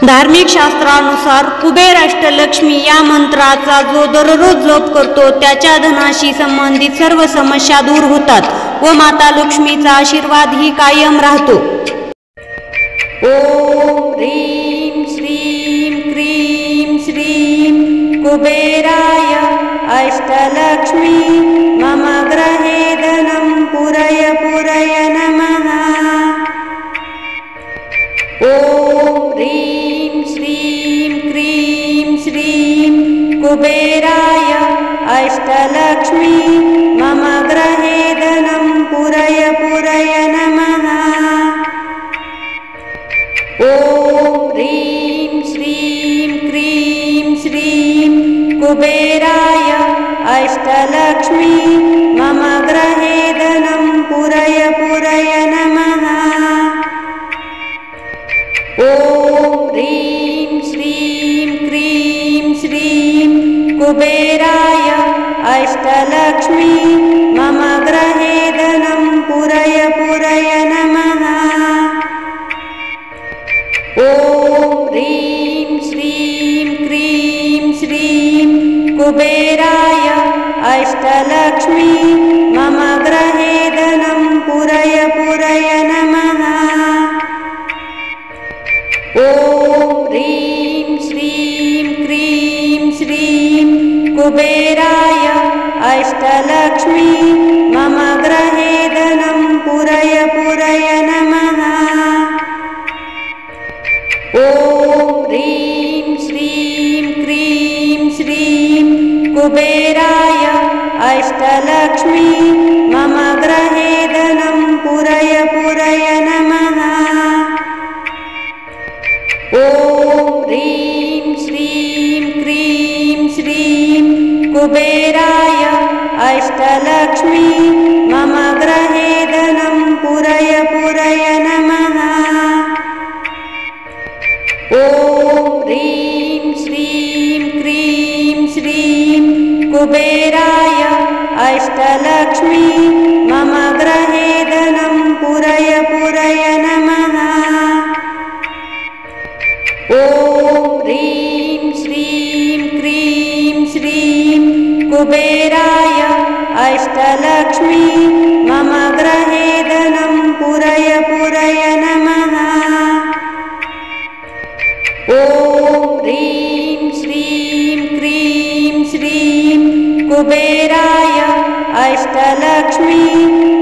धार्मिक शास्त्रानुसार कुबेर अष्टलक्ष्मी या मंत्राचा जो दररोज जप करतो त्याच्या धनाशी संबंधित सर्व समस्या दूर होतात व माता लक्ष्मीचा आशीर्वादही कायम राहतो। ओम ह्रीं श्रीं क्रीं श्रीं कुबेराय अष्टलक्ष्मी मम गृहे धनं पुरय पुरय नमः। ओम ह्रीं श्रीं क्रीं श्रीं कुबेराय अष्टलक्ष्मी मम गृहे धनं पुरय पुरय नमः। ओम ह्रीं श्रीं क्रीं श्रीं कुबेराय अष्टलक्ष्मी मम गृहे धनं पुरय पुरय नमः। ओम ह्रीं श्रीं क्रीं श्रीं कुबेराय अष्टलक्ष्मी मम गृहे धनं पुरय पुरय नमः। ओम ह्रीं श्रीं क्रीं श्रीं कुबेराय अष्टलक्ष्मी मम गृहे धनं पुरय पुरय नमः। ओम ह्रीं श्रीं क्रीं श्रीं कुबेराय अष्टलक्ष्मी मम गृहे धनं पुरय पुरय नमः। ओम ह्रीं श्रीं क्रीं श्रीं कुबेराय अष्टलक्ष्मी मम गृहे धनं पुरय पुरय नमः। ओम ह्रीं श्रीं क्रीं श्रीं कुबेराय अष्टलक्ष्मी मम गृहे धनं पुरय पुरय नमः। ओम ह्रीं श्रीं क्रीं श्रीं कुबेराय अष्टलक्ष्मी मम गृहे धनं पुरय पुरय नमः। ओम ह्रीं श्रीं क्रीं श्रीं कुबेराय अष्टलक्ष्मी मम गृहे धनं पुरय पुरय नमः। ओम ह्रीं श्रीं क्रीं श्रीं कुबेराय अष्टलक्ष्मी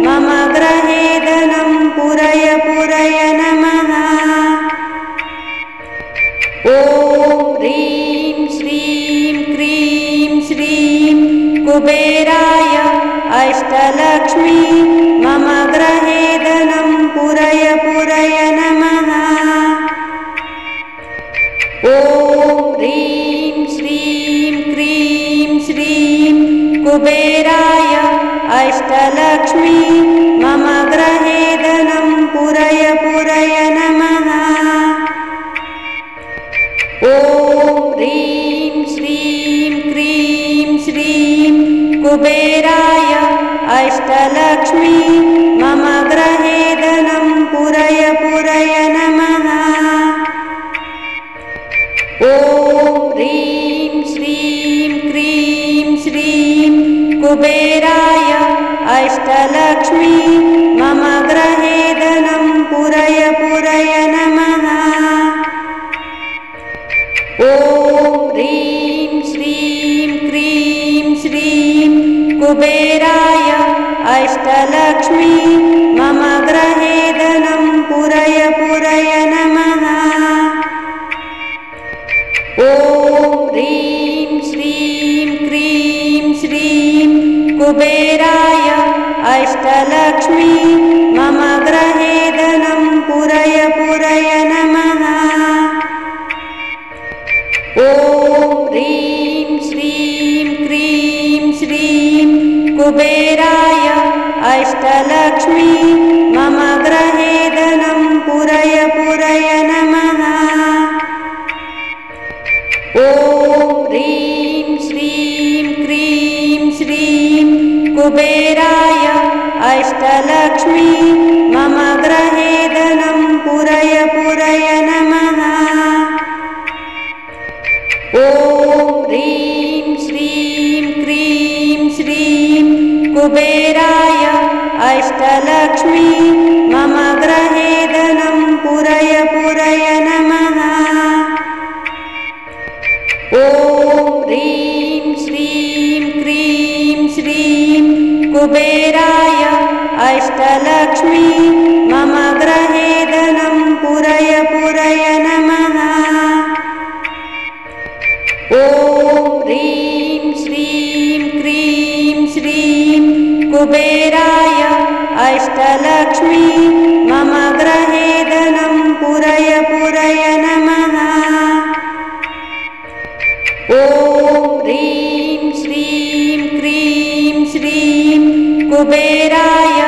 मम गृहे धनं पुरय पुरय नमः। ओम ह्रीं श्रीं क्रीं श्रीं कुबेराय अष्टलक्ष्मी मम गृहे धनं पुरय पुरय नमः। ओम ह्रीं श्रीं क्रीं श्रीं कुबेराय अष्टलक्ष्मी मम गृहे धनं पुरय पुरय नमः। ओम ह्रीं श्रीं क्रीं श्रीं कुबेराय अष्टलक्ष्मी मम गृहे धनं पुरय पुरय नमः। ओम ह्रीं श्रीं क्रीं श्रीं कुबेराय अष्टलक्ष्मी मम गृहे धनं पुरय पुरय नमः। ओम ह्रीं श्रीं क्रीं श्रीं कुबेराय अष्टलक्ष्मी मम गृहे धनं पुरय पुरय नमः। ओम ह्रीं श्रीं क्रीं श्रीं कुबेराय अष्टलक्ष्मी मम गृहे धनं पुरय पुरय नमः। ओम ह्रीं श्रीं क्रीं श्रीं कुबेराय अष्टलक्ष्मी मम गृहे धनं पुरय पुरय नमः। ओम ह्रीं श्रीं क्रीं श्रीं कुबेराय अष्टलक्ष्मी मम गृहे धनं पुरय पुरय नमः। अष्टलक्ष्मी मम गृहे धनं पूरय पूरय नमः। ॐ ह्रीं श्रीं क्रीं श्रीं कुबेराय अष्टलक्ष्मी मम गृहे धनं पूरय पूरय नमः। ॐ ह्रीं श्रीं क्रीं श्रीं कुबेराय अष्टलक्ष्मी मम गृहे धनं पूरय पूरय नमः। ॐ ह्रीं श्रीं क्रीं श्रीं कुबेराय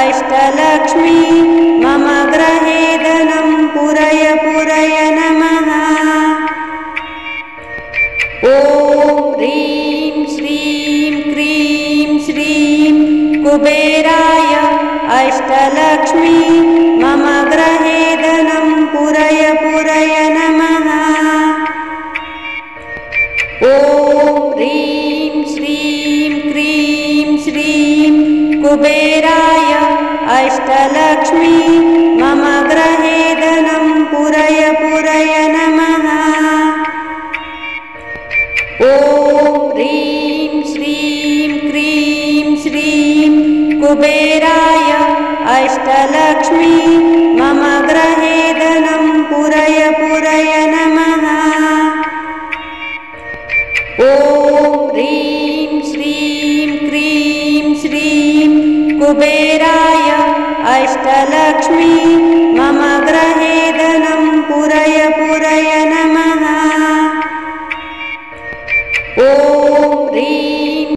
अष्टलक्ष्मी मम गृहे धनं पूरय पूरय नमः। ॐ ह्रीं श्रीं क्रीं श्रीं कुबेराय अष्टलक्ष्मी मम गृहे धनं पूरय पूरय नमः। ॐ ह्रीं श्रीं क्रीं श्रीं कुबेराय अष्टलक्ष्मी मम गृहे धनं पूरय पूरय नमः। ॐ ह्रीं श्रीं क्रीं श्रीं कुबेराय अष्टलक्ष्मी मम गृहे धनं पूरय पूरय नमः। ॐ ह्रीं श्रीं क्रीं श्रीं कुबेराय अष्टलक्ष्मी मम गृहे धनं पूरय पूरय नमः। ॐ ह्रीं